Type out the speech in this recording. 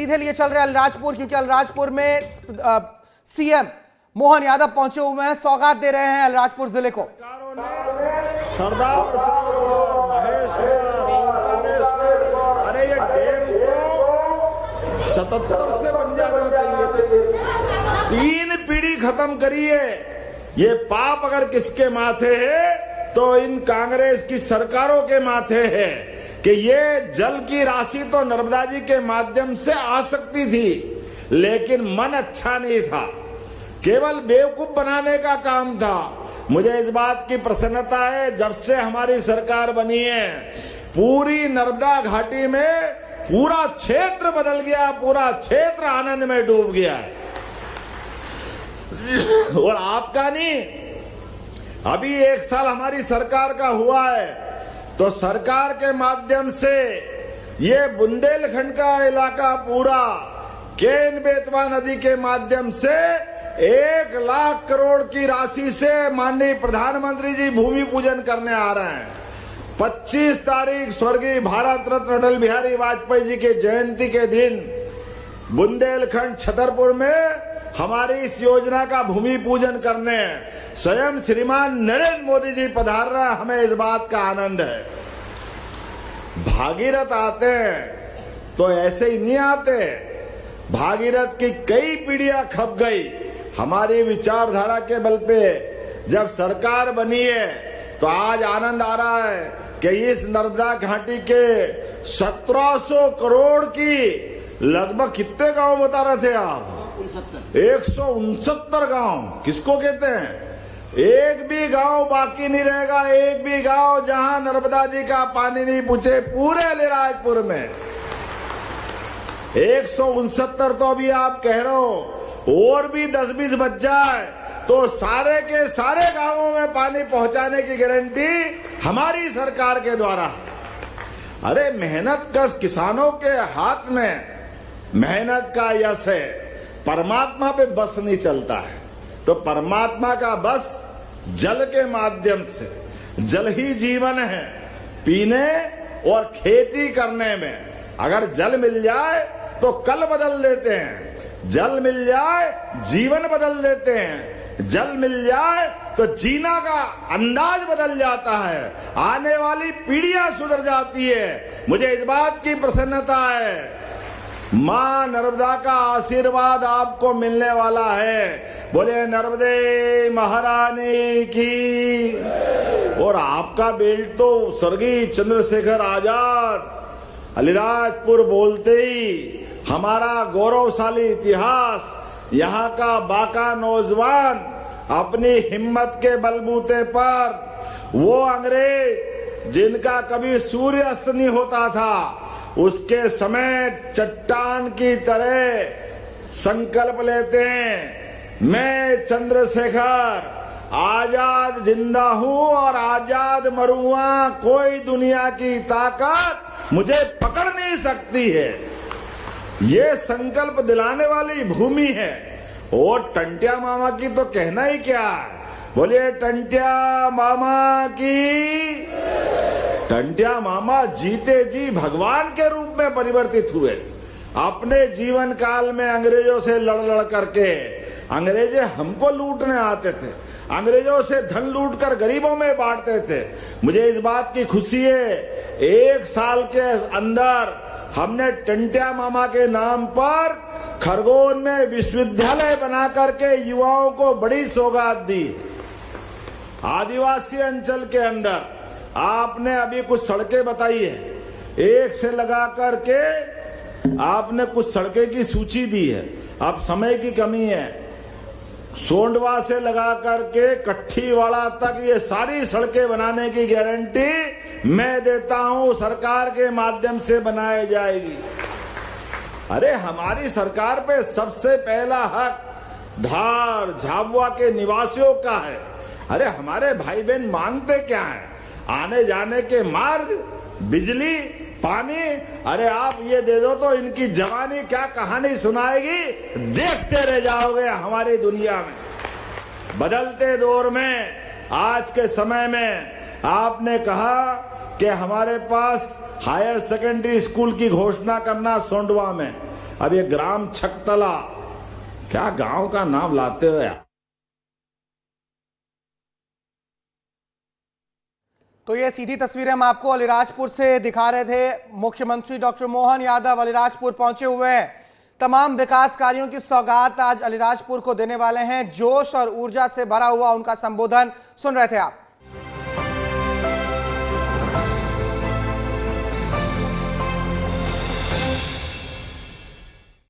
सीधे लिए चल रहे हैं अलीराजपुर, क्योंकि अलीराजपुर में सीएम मोहन यादव पहुंचे हुए हैं, सौगात दे रहे हैं अलीराजपुर जिले को। सरदार अरे ये डैम तो 77 से बन जाना चाहिए था। 3 पीढ़ी खत्म करिए। ये पाप अगर किसके माथे है तो इन कांग्रेस की सरकारों के माथे है कि ये जल की राशि तो नर्मदा जी के माध्यम से आ सकती थी, लेकिन मन अच्छा नहीं था, केवल बेवकूफ बनाने का काम था। मुझे इस बात की प्रसन्नता है, जब से हमारी सरकार बनी है पूरी नर्मदा घाटी में पूरा क्षेत्र बदल गया, पूरा क्षेत्र आनंद में डूब गया है। और आपका नहीं, अभी 1 साल हमारी सरकार का हुआ है, तो सरकार के माध्यम से ये बुंदेलखंड का इलाका पूरा केन बेतवा नदी के माध्यम से 1 लाख करोड़ की राशि से माननीय प्रधानमंत्री जी भूमि पूजन करने आ रहे हैं। 25 तारीख स्वर्गीय भारत रत्न अटल बिहारी वाजपेयी जी के जयंती के दिन बुंदेलखंड छतरपुर में हमारी इस योजना का भूमि पूजन करने स्वयं श्रीमान नरेंद्र मोदी जी पधार रहे हैं। हमें इस बात का आनंद है। भागीरथ आते हैं तो ऐसे ही नहीं आते। भागीरथ की कई पीढ़ियां खप गई। हमारी विचारधारा के बल पे जब सरकार बनी है तो आज आनंद आ रहा है कि इस नर्मदा घाटी के 1700 करोड़ की लगभग कितने गांव बता रहे थे आप? 169 गांव। किसको कहते हैं? एक भी गांव बाकी नहीं रहेगा, एक भी गांव जहां नर्मदा जी का पानी नहीं पूछे पूरे अलीराजपुर में। 169 तो अभी आप कह रहे हो, और भी 10-20 बच जाए तो सारे के सारे गांवों में पानी पहुंचाने की गारंटी हमारी सरकार के द्वारा। अरे मेहनत कश किसानों के हाथ में मेहनत का यश है। परमात्मा पे बस नहीं चलता है, तो परमात्मा का बस जल के माध्यम से, जल ही जीवन है पीने और खेती करने में। अगर जल मिल जाए तो कल बदल देते हैं, जल मिल जाए जीवन बदल देते हैं, जल मिल जाए तो जीना का अंदाज बदल जाता है, आने वाली पीढ़ियां सुधर जाती है। मुझे इस बात की प्रसन्नता है, मां नर्मदा का आशीर्वाद आपको मिलने वाला है। बोले नर्मदे महारानी की। और आपका बेल्ट तो स्वर्गीय चंद्रशेखर आजाद अलीराजपुर बोलते ही हमारा गौरवशाली इतिहास, यहाँ का बाका नौजवान अपनी हिम्मत के बलबूते पर वो अंग्रेज जिनका कभी सूर्य अस्त नहीं होता था, उसके समय चट्टान की तरह संकल्प लेते हैं, मैं चंद्रशेखर आजाद जिंदा हूं और आजाद मरूंगा, कोई दुनिया की ताकत मुझे पकड़ नहीं सकती है। ये संकल्प दिलाने वाली भूमि है। और टंटिया मामा की तो कहना ही क्या है। बोलिए टंटिया मामा की। टंटिया मामा जीते जी भगवान के रूप में परिवर्तित हुए। अपने जीवन काल में अंग्रेजों से लड़ करके, अंग्रेज हमको लूटने आते थे, अंग्रेजों से धन लूट कर गरीबों में बांटते थे। मुझे इस बात की खुशी है, 1 साल के अंदर हमने टंटिया मामा के नाम पर खरगोन में विश्वविद्यालय बना करके युवाओं को बड़ी सौगात दी। आदिवासी अंचल के अंदर आपने अभी कुछ सड़कें बताई है, 1 से लगा करके आपने कुछ सड़कें की सूची दी है। अब समय की कमी है, सोंडवा से लगा करके कट्ठीवाड़ा तक ये सारी सड़कें बनाने की गारंटी मैं देता हूं, सरकार के माध्यम से बनाई जाएगी। अरे हमारी सरकार पे सबसे पहला हक धार झाबुआ के निवासियों का है। अरे हमारे भाई बहन मांगते क्या है? आने जाने के मार्ग, बिजली, पानी। अरे आप ये दे दो तो इनकी जवानी क्या कहानी सुनाएगी, देखते रह जाओगे हमारी दुनिया में। बदलते दौर में, आज के समय में आपने कहा कि हमारे पास हायर सेकेंडरी स्कूल की घोषणा करना सोंडवा में। अब ये ग्राम छकतला, क्या गांव का नाम लाते हो यार। तो ये सीधी तस्वीरें हम आपको अलीराजपुर से दिखा रहे थे। मुख्यमंत्री डॉक्टर मोहन यादव अलीराजपुर पहुंचे हुए हैं। तमाम विकास कार्यों की सौगात आज अलीराजपुर को देने वाले हैं। जोश और ऊर्जा से भरा हुआ उनका संबोधन सुन रहे थे आप।